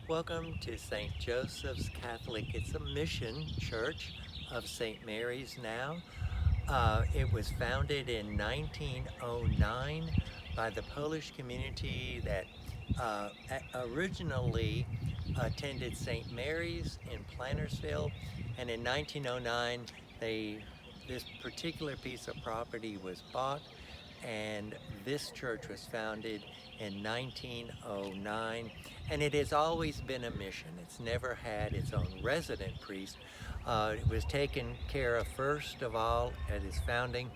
Welcome to St. Joseph's Catholic. It's a mission church of St. Mary's now. It was founded in 1909 by the Polish community that originally attended St. Mary's in Plantersville, and in 1909 this particular piece of property was bought, and this church was founded in 1909, and it has always been a mission. It's never had its own resident priest. It was taken care of first of all at its founding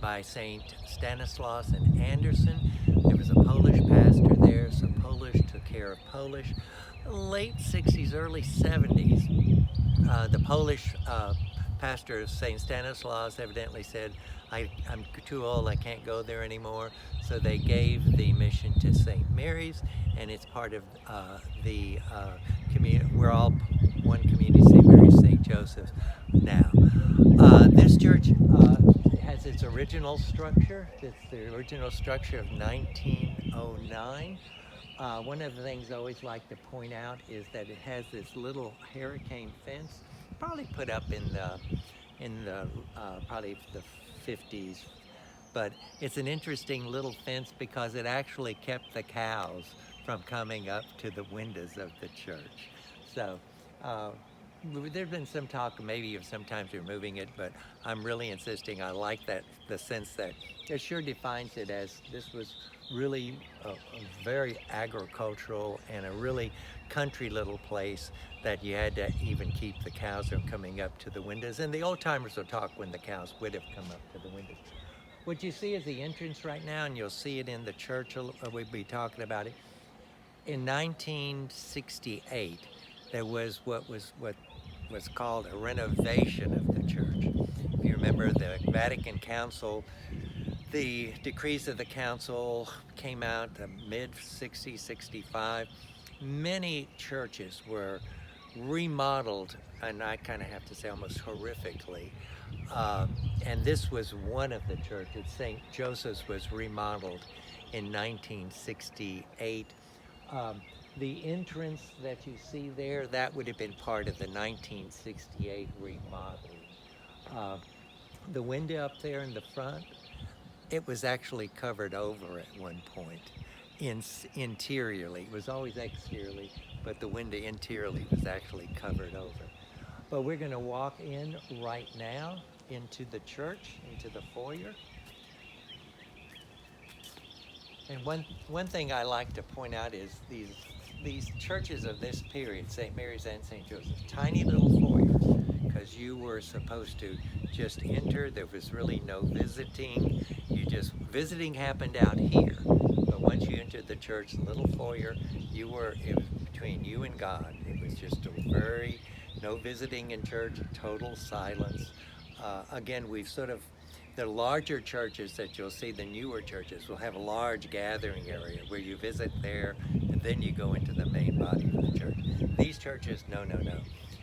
by St. Stanislaus and Anderson. There was a Polish pastor there, so Polish took care of Polish. Late 60s, early 70s, the Polish pastor of St. Stanislaus evidently said, I'm too old, I can't go there anymore. So they gave the mission to St. Mary's, and it's part of the community. We're all one community, St. Mary's, St. Joseph's now. This church has its original structure. It's the original structure of 1909. One of the things I always like to point out is that it has this little hurricane fence, probably put up in the probably the 50s, but it's an interesting little fence because it actually kept the cows from coming up to the windows of the church. So there's been some talk maybe of sometimes removing it, but I'm really insisting. I like that, the sense that it sure defines it as this was really a very agricultural and a really country little place that you had to even keep the cows from coming up to the windows. And the old timers will talk when the cows would have come up to the windows. What you see is the entrance right now, and you'll see it in the church. We'll be talking about it. In 1968, there was what was called a renovation of the church. If you remember, the Vatican Council, the decrees of the council came out mid-60s, 65. Many churches were remodeled, and I kind of have to say almost horrifically. And this was one of the churches. St. Joseph's was remodeled in 1968. The entrance that you see there, that would have been part of the 1968 remodeling. The window up there in the front, it was actually covered over at one point interiorly. It was always exteriorly, but the window interiorly was actually covered over. But we're going to walk in right now into the church, into the foyer. And one thing I like to point out is these churches of this period, St. Mary's and St. Joseph's, tiny little foyers, because you were supposed to just enter. There was really no visiting. Visiting happened out here. But once you entered the church, the little foyer, it was between you and God. It was just no visiting in church, total silence. Again, the larger churches that you'll see, the newer churches, will have a large gathering area where you visit there and then you go into the main body of the church. These churches, no.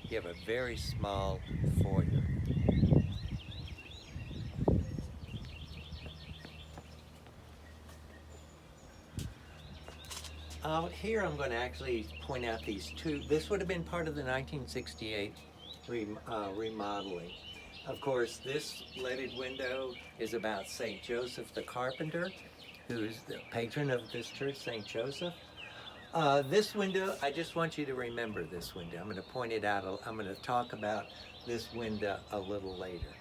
You have a very small foyer. Here I'm going to actually point out these two. This would have been part of the 1968 remodeling. Of course, this leaded window is about St. Joseph the Carpenter, who's the patron of this church, St. Joseph. This window, I just want you to remember this window. I'm going to point it out. I'm going to talk about this window a little later.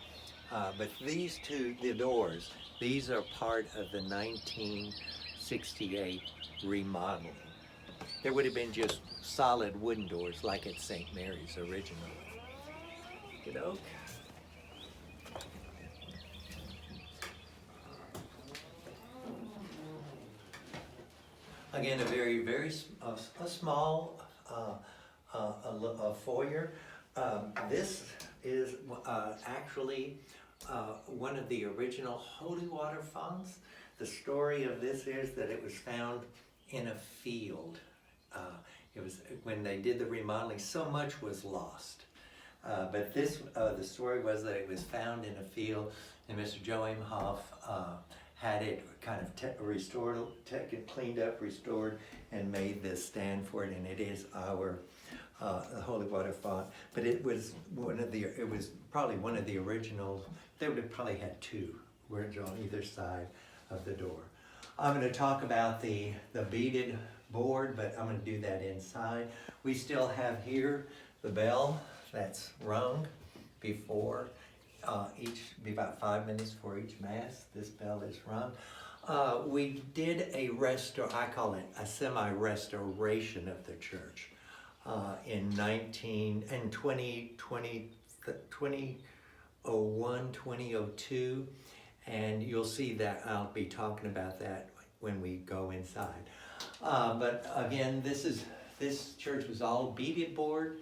But these two, the doors, these are part of the 1968 remodeling. There would have been just solid wooden doors like at St. Mary's originally. Good oak. Again, a very small foyer. This is actually one of the original holy water fountains. The story of this is that it was found in a field. It was when they did the remodeling, so much was lost. But the story was that it was found in a field, and Mr. Joachim Hoff had it kind of restored, cleaned up, restored, and made this stand for it, and it is our the holy water font. But it was probably one of the originals. They would have probably had two original on either side of the door. I'm going to talk about the beaded board, but I'm going to do that inside. We still have here the bell that's rung before be about 5 minutes for each mass. This bell is rung. We did I call it a semi-restoration of the church in 2001, 2002, and you'll see that I'll be talking about that when we go inside. But again, this church was all beaded board.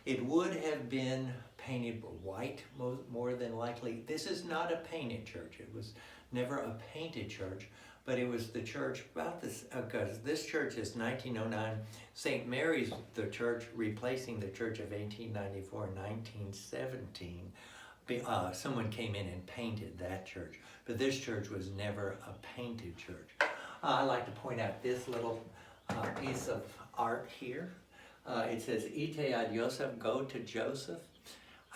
It would have been painted white more than likely. This is not a painted church. It was never a painted church, but it was the church about this, because this church is 1909. St. Mary's, the church replacing the church of 1894 and 1917. Someone came in and painted that church, but this church was never a painted church. I like to point out this little piece of art here. It says, Ite ad Joseph, go to Joseph.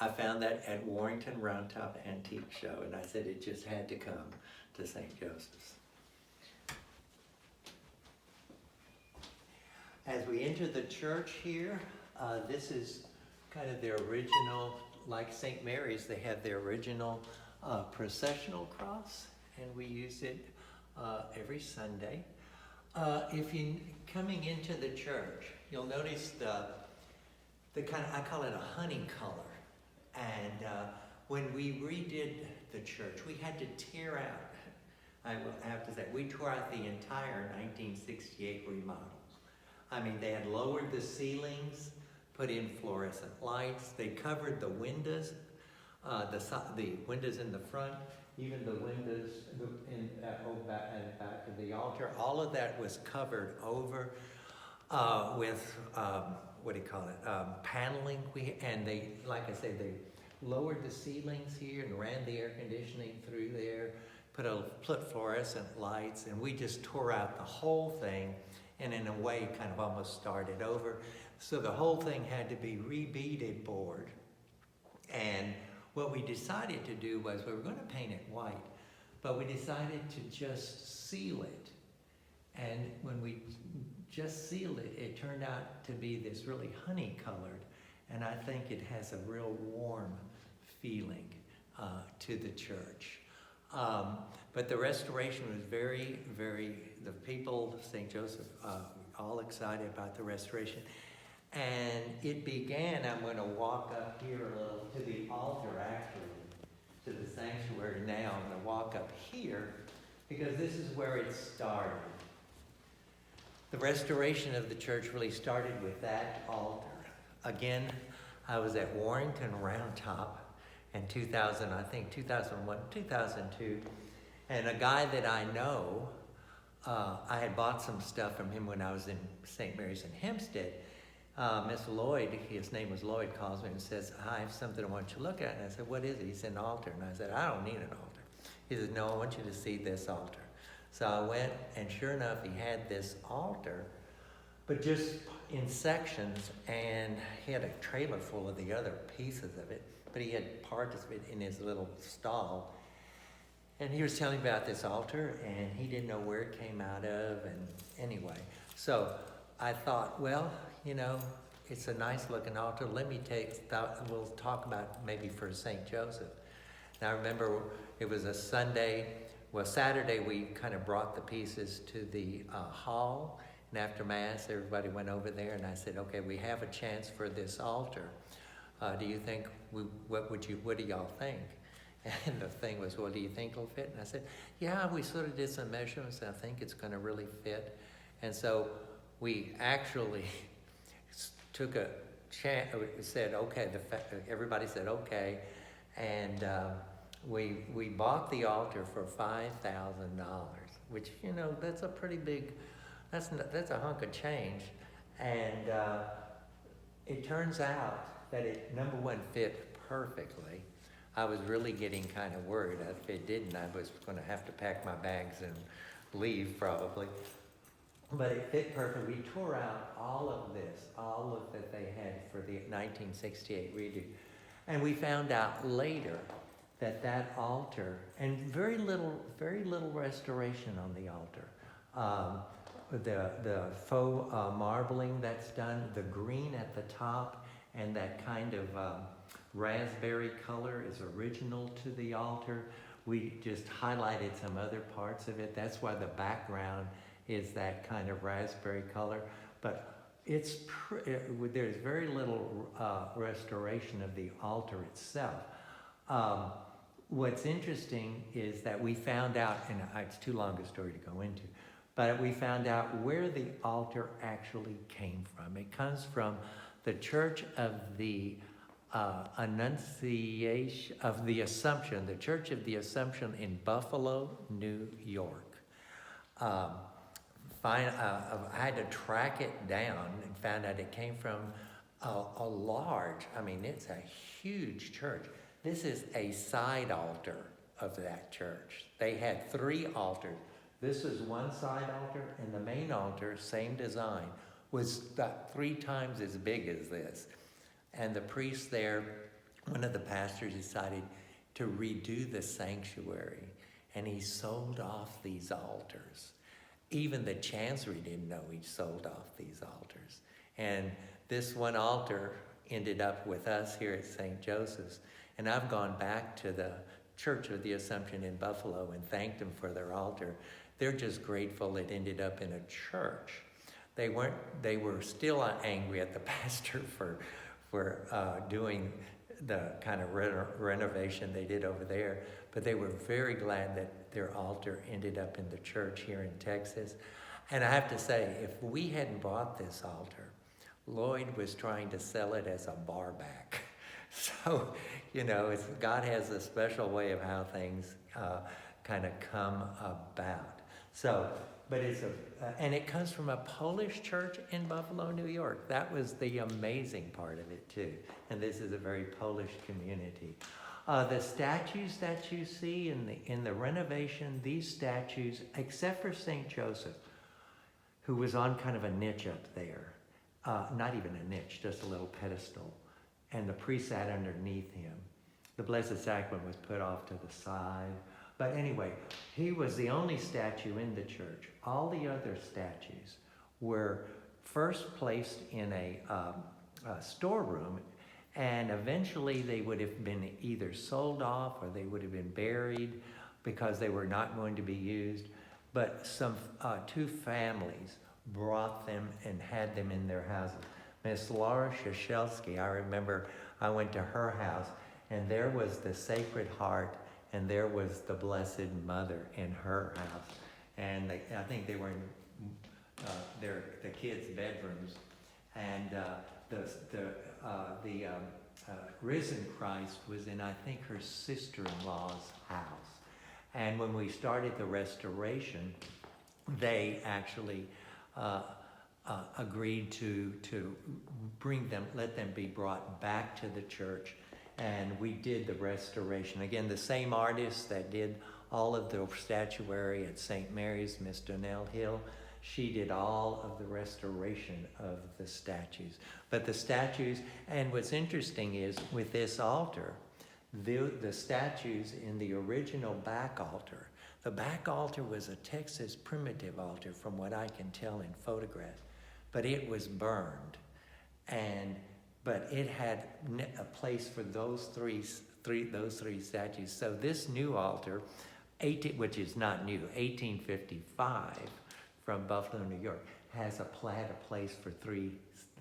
I found that at Warrington Roundtop Antique Show, and I said it just had to come to St. Joseph's. As we enter the church here, this is kind of their original, like St. Mary's, they have their original processional cross, and we use it every Sunday. If you're coming into the church, you'll notice the kind of, I call it a honey color. And when we redid the church, we had to tear out, I will have to say, we tore out the entire 1968 remodel. I mean, they had lowered the ceilings, put in fluorescent lights, they covered the windows, the windows in the front, even the windows back of the altar. All of that was covered over with paneling. And they, like I say, they lowered the ceilings here and ran the air conditioning through there, put fluorescent lights, and we just tore out the whole thing, and in a way kind of almost started over. So the whole thing had to be re-beaded board. And what we decided to do was we were going to paint it white, but we decided to just seal it. And when we just sealed it, it turned out to be this really honey colored, and I think it has a real warm feeling to the church. But the restoration was very, very, the people, St. Joseph, all excited about the restoration. And it began, I'm going to walk up here a little to the altar, actually, to the sanctuary now. I'm going to walk up here because this is where it started. The restoration of the church really started with that altar. Again, I was at Warrington Roundtop in 2001, 2002, and a guy that I know, I had bought some stuff from him when I was in St. Mary's in Hempstead. Miss Lloyd, his name was Lloyd, calls me and says, I have something I want you to look at. And I said, what is it? He said, an altar. And I said, I don't need an altar. He said, no, I want you to see this altar. So I went, and sure enough, he had this altar, but just in sections, and he had a trailer full of the other pieces of it, but he had parts of it in his little stall. And he was telling me about this altar, and he didn't know where it came out of, and anyway. So I thought, well, you know, it's a nice looking altar. We'll talk about maybe for St. Joseph. And I remember it was a Sunday. Well, Saturday we kind of brought the pieces to the hall, and after Mass, everybody went over there, and I said, okay, we have a chance for this altar. Do you think, what do y'all think? And the thing was, well, do you think it'll fit? And I said, yeah, we sort of did some measurements, and I think it's going to really fit. And so we actually took a chance, said, okay, everybody said, okay, and we bought the altar for $5,000, which, you know, that's a pretty big, that's a hunk of change. And it turns out that it, number one, fit perfectly. I was really getting kind of worried. If it didn't, I was going to have to pack my bags and leave probably. But it fit perfectly. We tore out all of this, all of that they had for the 1968 redo. And we found out later that that altar, and very little restoration on the altar. The faux marbling that's done, the green at the top, and that kind of raspberry color is original to the altar. We just highlighted some other parts of it. That's why the background is that kind of raspberry color. But there's very little restoration of the altar itself. What's interesting is that we found out, and it's too long a story to go into, but we found out where the altar actually came from. It comes from the Church of the Annunciation of the Assumption, the Church of the Assumption in Buffalo, New York. I had to track it down and found out it came from a large, it's a huge church. This is a side altar of that church. They had 3 altars. This is one side altar, and the main altar, same design, was about 3 times as big as this. And the priest there, one of the pastors, decided to redo the sanctuary, and he sold off these altars. Even the chancery didn't know he sold off these altars. And this one altar ended up with us here at St. Joseph's. And I've gone back to the Church of the Assumption in Buffalo and thanked them for their altar. They're just grateful it ended up in a church. They were still angry at the pastor for doing the kind of renovation they did over there, but they were very glad that their altar ended up in the church here in Texas. And I have to say, if we hadn't bought this altar, Lloyd was trying to sell it as a bar back. So, God has a special way of how things kind of come about. So, but and it comes from a Polish church in Buffalo, New York. That was the amazing part of it too. And this is a very Polish community. The statues that you see in the renovation, these statues, except for St. Joseph, who was on kind of a niche up there, not even a niche, just a little pedestal, and the priest sat underneath him. The Blessed Sacrament was put off to the side. But anyway, he was the only statue in the church. All the other statues were first placed in a storeroom, and eventually they would have been either sold off or they would have been buried because they were not going to be used. But some 2 families brought them and had them in their houses. Miss Laura Shashelsky, I remember I went to her house, and there was the Sacred Heart, and there was the Blessed Mother in her house. And I think they were in the kids' bedrooms. And the risen Christ was in, I think, her sister-in-law's house. And when we started the restoration, they actually agreed to let them be brought back to the church, and we did the restoration. Again, the same artist that did all of the statuary at St. Mary's, Miss Donnell Hill, she did all of the restoration of the statues. But the statues, and what's interesting is with this altar, the statues in the original back altar, the back altar was a Texas primitive altar from what I can tell in photographs. But it was burned, but it had a place for those three statues. So this new altar, which is not new, 1855, from Buffalo, New York, had a place for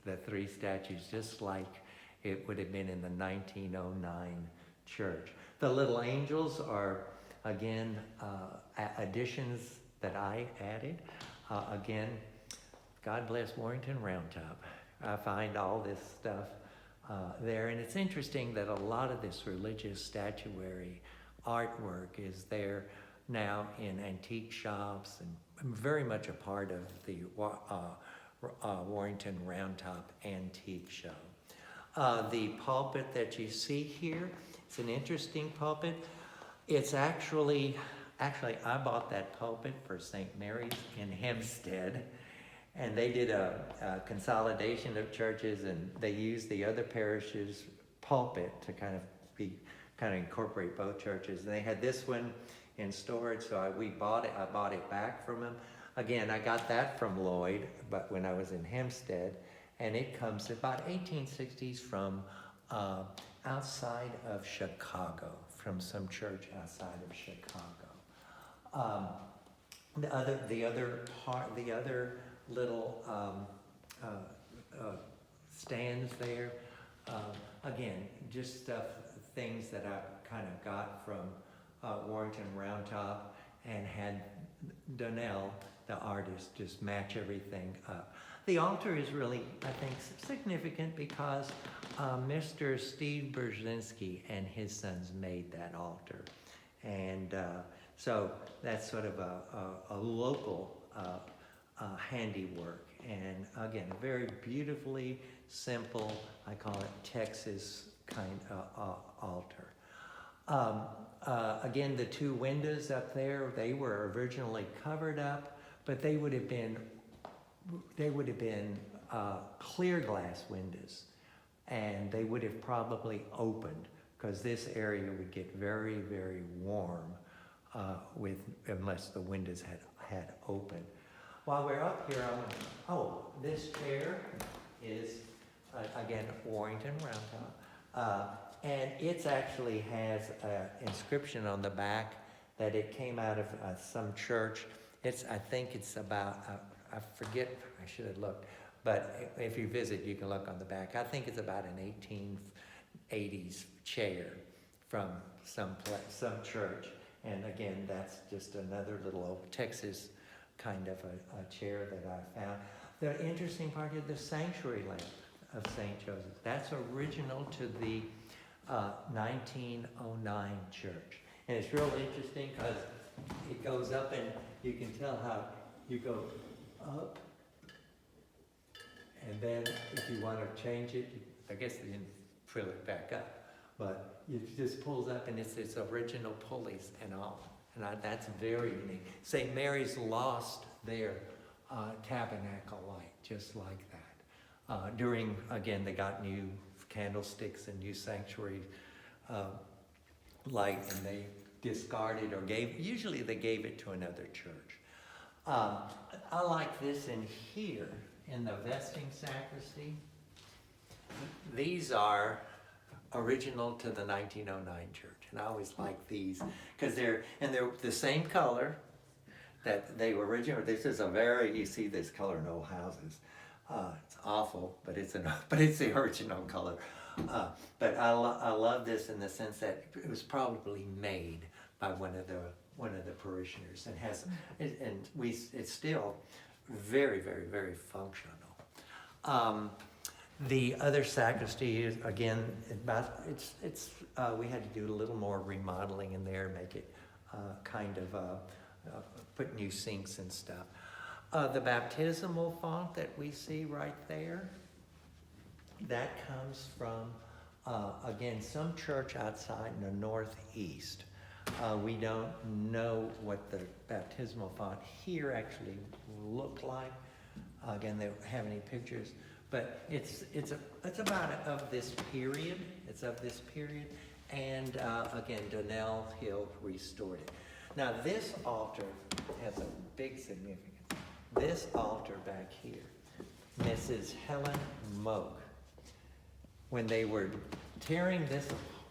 the three statues, just like it would have been in the 1909 church. The little angels are, again, additions that I added. Again, God bless Warrington Round Top. I find all this stuff there. And it's interesting that a lot of this religious statuary artwork is there now in antique shops and very much a part of the Warrington Round Top Antique Show. The pulpit that you see here, It's an interesting pulpit. It's actually, I bought that pulpit for St. Mary's in Hempstead, and they did a consolidation of churches, and they used the other parish's pulpit to kind of incorporate both churches. And they had this one in storage, so I bought it back from them. Again, I got that from Lloyd, but when I was in Hempstead, and it comes about 1860s from outside of Chicago, from some church outside of Chicago. The other little stands there, again, just things that I kind of got from Warrington Round Top, and had Donnell, the artist, just match everything up. The altar is really, I think, significant because Mr. Steve Brzezinski and his sons made that altar. And so that's sort of a local handiwork. And again, very beautifully simple, I call it Texas kind of altar. Again, the two windows up there, they were originally covered up, but they would have been clear glass windows, and they would have probably opened, because this area would get very, very warm unless the windows had opened. While we're up here, this chair is again Warrington Round Top, and it actually has an inscription on the back that it came out of some church. I think it's about, I forget, I should have looked, but if you visit, you can look on the back. I think it's about an 1880s chair from some church. And again, that's just another little old Texas kind of a chair that I found. The interesting part is the sanctuary lamp of St. Joseph. That's original to the 1909 church. And it's real interesting because it goes up, and you can tell how you go up, and then if you want to change it, I guess they didn't fill it back up, but it just pulls up, and it's its original pulleys and all. And that's very unique. St. Mary's lost their tabernacle light, just like that. Again, they got new candlesticks and new sanctuary light, and they discarded or usually they gave it to another church. I like this in here, in the vesting sacristy. These are original to the 1909 church, and I always like these because they're the same color that they were original. This is you see this color in old houses. It's awful, but it's the original color. But I love this in the sense that it was probably made by one of the parishioners, and it's still very, very, very functional. The other sacristy is, again, we had to do a little more remodeling in there, make it put new sinks and stuff. The baptismal font that we see right there, that comes from, again, some church outside in the northeast. We don't know what the baptismal font here actually looked like. Again, they don't have any pictures, but it's of this period. It's of this period, and again, Donnell Hill restored it. Now, this altar has a big significance. This altar back here, Mrs. Helen Moak, when they were tearing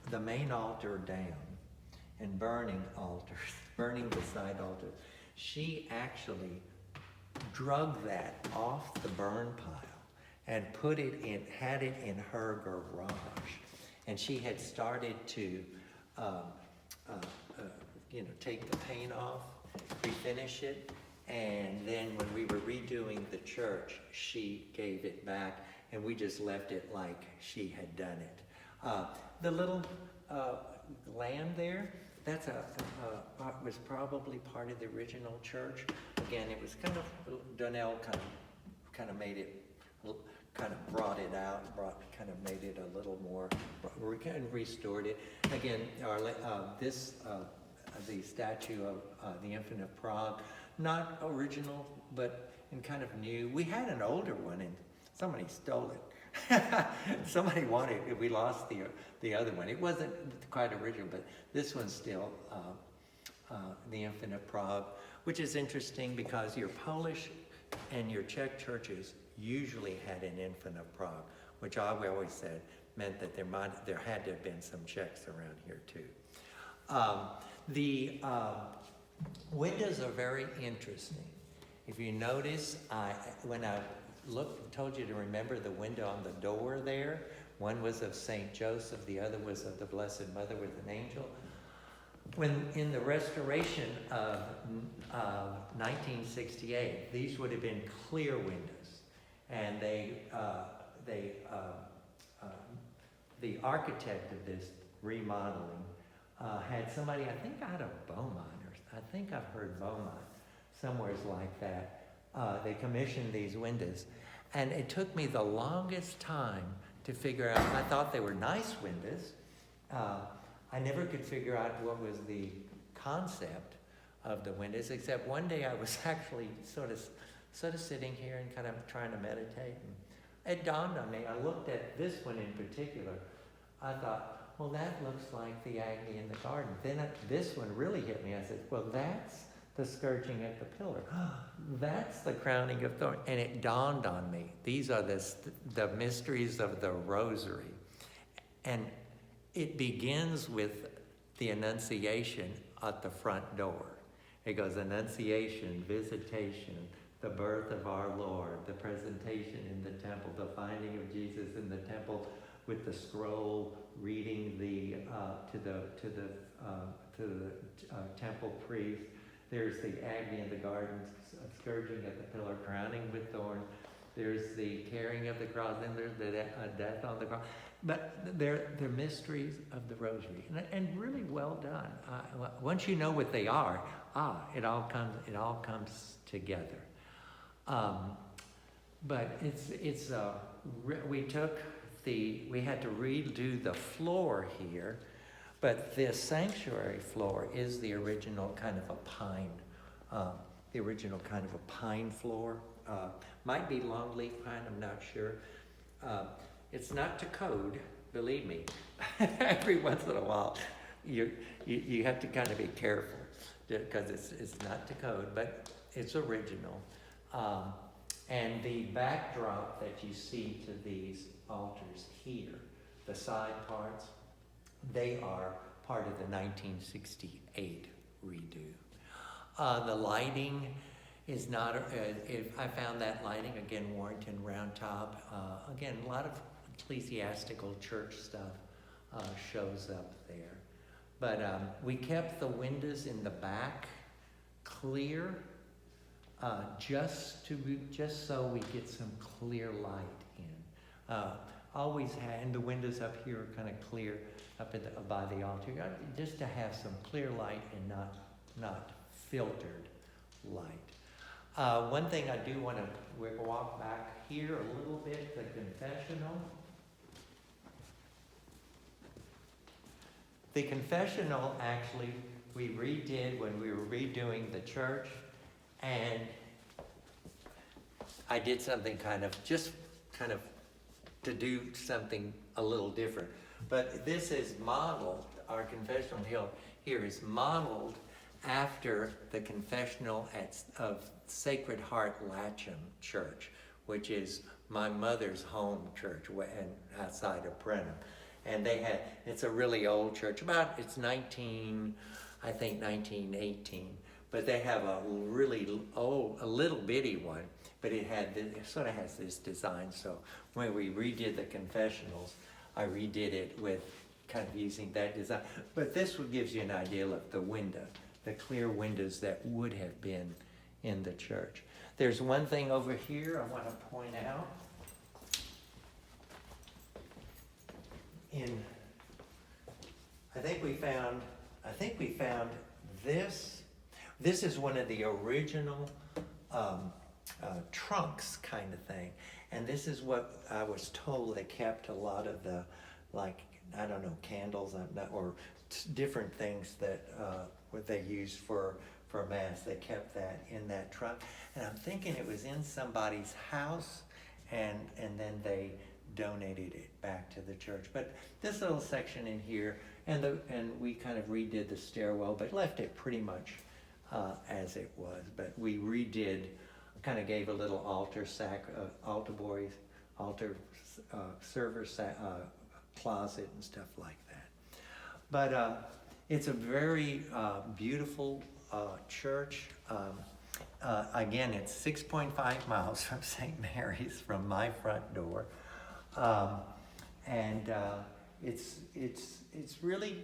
the main altar down and burning the side altars, she actually drug that off the burn pile and had it in her garage. And she had started to, take the paint off, refinish it, and then when we were redoing the church, she gave it back, and we just left it like she had done it. The little lamb there, that's was probably part of the original church. Again, it was Donnell kind of made it, kind of brought it out, made it a little more, restored it. Again, the statue of the Infant of Prague, not original, but and kind of new. We had an older one and somebody stole it. Somebody wanted it. We lost the other one. It wasn't quite original, but this one's still the Infant of Prague, which is interesting because your Polish and your Czech churches usually had an Infant of Prague, which I always said meant that there had to have been some Czechs around here too. The windows are very interesting. If you notice, when I told you to remember the window on the door there, one was of St. Joseph, the other was of the Blessed Mother with an angel. When in the restoration of 1968, these would have been clear windows, and the architect of this remodeling had somebody, I think out of Beaumont, or I think I've heard Beaumont, somewheres like that. They commissioned these windows, and it took me the longest time to figure out. I thought they were nice windows. I never could figure out what was the concept of the windows, except one day I was actually sort of sitting here and kind of trying to meditate, and it dawned on me. I looked at this one in particular. I thought, well, that looks like the agony in the garden. Then this one really hit me. I said, well, that's the scourging at the pillar. That's the crowning of thorns. And it dawned on me. These are the mysteries of the rosary. And it begins with the Annunciation at the front door. It goes Annunciation, Visitation, the birth of our Lord, the presentation in the temple, the finding of Jesus in the temple with the scroll, reading to the temple priest. There's the agony in the garden, scourging at the pillar, crowning with thorns. There's the carrying of the cross, then there's the death on the cross. But they're mysteries of the rosary, and really well done. Once you know what they are, it all comes together. But we had to redo the floor here, but the sanctuary floor is the original kind of a pine floor. Might be longleaf pine, I'm not sure. It's not to code, believe me. Every once in a while, you have to kind of be careful because it's not to code, but it's original. And the backdrop that you see to these altars here, the side parts, they are part of the 1968 redo. The lighting is not, I found that lighting, again, Warrington Round Top. Again, a lot of ecclesiastical church stuff shows up there. But we kept the windows in the back clear, just so we get some clear light in. Always had, and the windows up here are kind of clear up by the altar, just to have some clear light and not filtered light. One thing I do want to, we'll walk back here a little bit, the confessional. The confessional, actually, we redid when we were redoing the church, and I did something kind of to do something a little different. But this is modeled, our confessional here is modeled after the confessional of Sacred Heart Latcham Church, which is my mother's home church and outside of Brenham. And it's a really old church, it's 1918, but they have a really old, a little bitty one, but it sort of has this design. So when we redid the confessionals, I redid it with kind of using that design. But this gives you an idea of the window, the clear windows that would have been in the church. There's one thing over here I want to point out. I think we found this. This is one of the original trunks kind of thing. And this is what I was told they kept a lot of the I don't know, candles or different things that what they used for mass. They kept that in that trunk, and I'm thinking it was in somebody's house, and then they donated it back to the church. But this little section in here, and we kind of redid the stairwell, but left it pretty much as it was. But we redid, kind of gave a little altar server closet and stuff like that. But it's a very beautiful church. Again, it's 6.5 miles from St. Mary's from my front door. It's really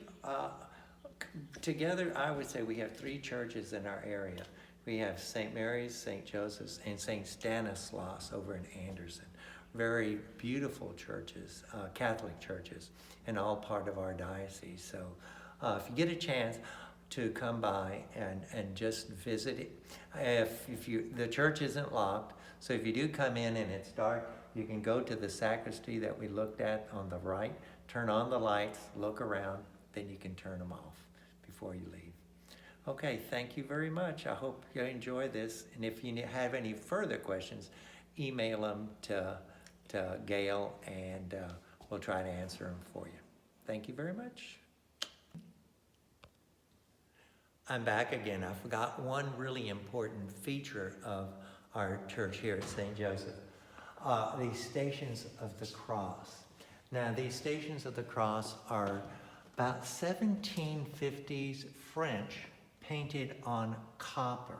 together. I would say we have 3 churches in our area. We have St. Mary's, St. Joseph's, and St. Stanislaus over in Anderson. Very beautiful churches, Catholic churches, and all part of our diocese. So if you get a chance to come by and just visit it, the church isn't locked, so if you do come in and it's dark, you can go to the sacristy that we looked at on the right, turn on the lights, look around, then you can turn them off before you leave. Okay, thank you very much. I hope you enjoy this, and if you have any further questions, email them to Gail, and we'll try to answer them for you. Thank you very much. I'm back again. I forgot one really important feature of our church here at St. Joseph. These Stations of the Cross. Now, these Stations of the Cross are about 1750s French painted on copper.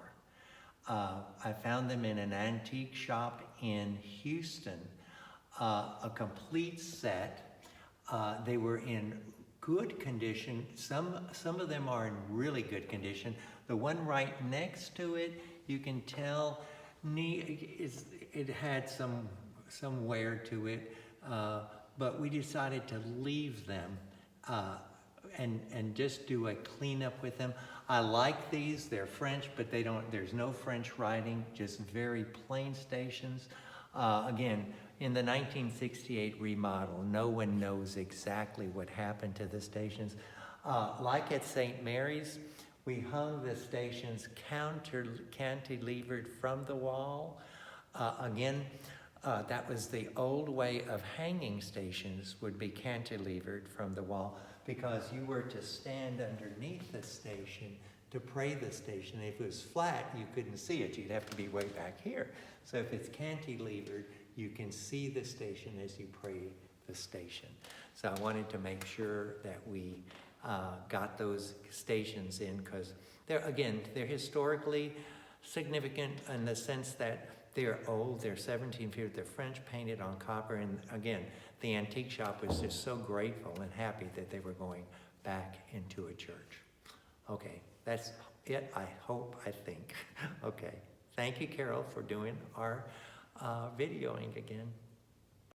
I found them in an antique shop in Houston, a complete set. They were in good condition. Some of them are in really good condition. The one right next to it, you can tell it had some wear to it, but we decided to leave them and just do a cleanup with them. I like these. They're French, but there's no French writing, just very plain stations. Again, in the 1968 remodel, no one knows exactly what happened to the stations. Like at St. Mary's, we hung the stations cantilevered from the wall. Again, that was the old way of hanging stations, would be cantilevered from the wall, because you were to stand underneath the station to pray the station. If it was flat, you couldn't see it. You'd have to be way back here. So if it's cantilevered, you can see the station as you pray the station. So I wanted to make sure that we got those stations in, because they're historically significant in the sense that they're old, they're 1750, they're French, painted on copper, and again, the antique shop was just so grateful and happy that they were going back into a church. Okay, that's it, I think. Okay, thank you, Carol, for doing our videoing again.